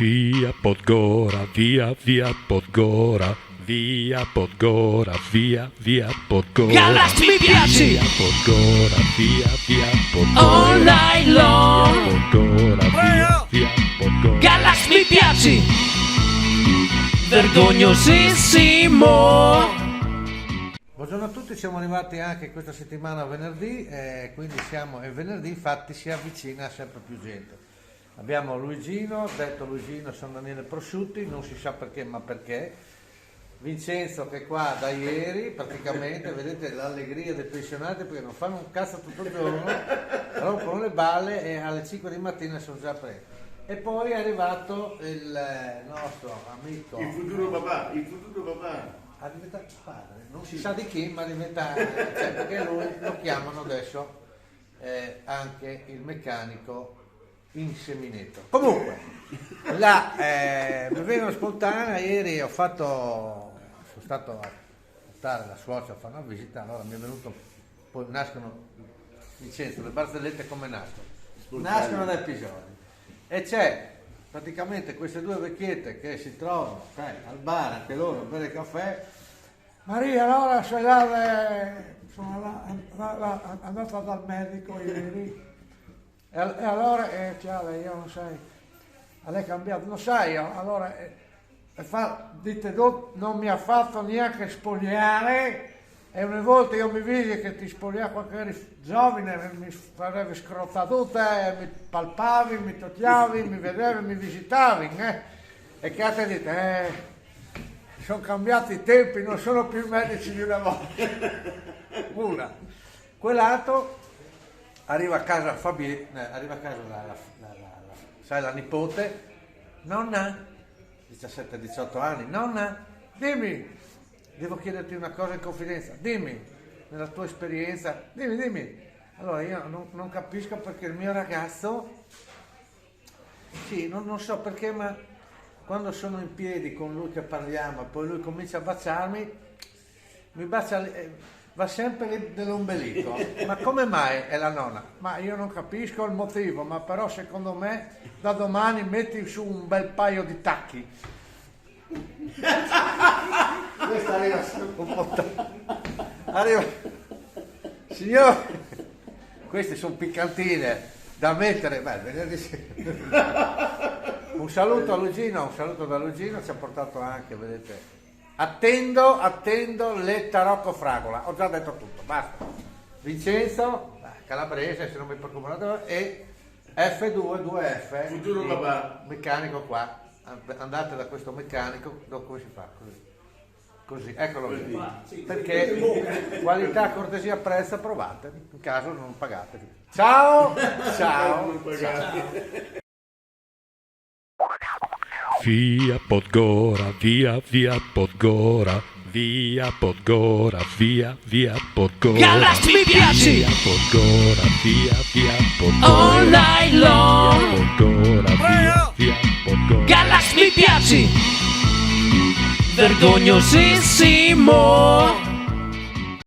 Via Podgora, via Podgora, via Podgora, via Podgora. Galax mi piaci! Via Podgora, via Podgora. All night long! Via Podgora, via Podgora. Galax mi piaci! Vergognosissimo! Buongiorno a tutti, siamo arrivati anche questa settimana venerdì, quindi è venerdì, infatti si avvicina sempre più gente. Abbiamo Luigino, detto Luigino San Daniele Prosciutti, non si sa perché ma perché. Vincenzo che è qua da ieri, praticamente, vedete l'allegria dei pensionati perché non fanno un cazzo tutto il giorno, rompono le balle e alle 5 di mattina sono già presi. E poi è arrivato il nostro amico... Il futuro papà. Ha diventato padre, non si sa di chi, ma diventa, perché lui lo chiamano adesso anche il meccanico insemineto. Comunque, mi vengono spontanea, ieri sono stato a portare la suocera a fare una visita, allora mi è venuto, poi nascono, Vincenzo, le barzellette come nascono? Nascono da episodi. E c'è praticamente queste due vecchiette che si trovano al bar, anche loro, a bere caffè. Maria, allora sei sono andata dal medico ieri e allora lei, io non sai, a lei è cambiato, lo sai, allora dite non mi ha fatto neanche spogliare e una volta io mi vidi che ti spogliava quando eri giovane, mi facevi scrottadute, mi palpavi, mi tocchiavi, mi vedevi, mi visitavi, e che te dite, sono cambiati i tempi, non sono più medici di una volta. Una. Quell'altro arriva a casa la nipote, nonna, 17-18 anni, nonna, dimmi, devo chiederti una cosa in confidenza, dimmi, nella tua esperienza, dimmi. Allora io non capisco perché il mio ragazzo, sì, non so perché, ma quando sono in piedi con lui che parliamo, poi lui comincia a baciarmi, mi bacia, va sempre lì dell'ombelico. Ma come mai? È la nonna. Ma io non capisco il motivo, ma però secondo me da domani metti su un bel paio di tacchi. Questa arriva un po'. Arriva. Signore, queste sono piccantine da mettere. Venerdì sera. Un saluto da Luigino, ci ha portato anche, vedete. Attendo le tarocco fragola, ho già detto tutto, basta. Vincenzo, calabrese, se non mi preoccupate, e F2, 2F, Futuro papà. Meccanico qua. Andate da questo meccanico, come si fa? Così, eccolo lì. Perché qualità, cortesia, prezzo, provate, in caso non pagate. Ciao. Via Podgora, via Podgora, via Podgora, via Podgora. Galax mi piaci! Via Podgora, via Podgora. All night long! Via Podgora, via Podgora. Galax mi piaci! Vergognosissimo!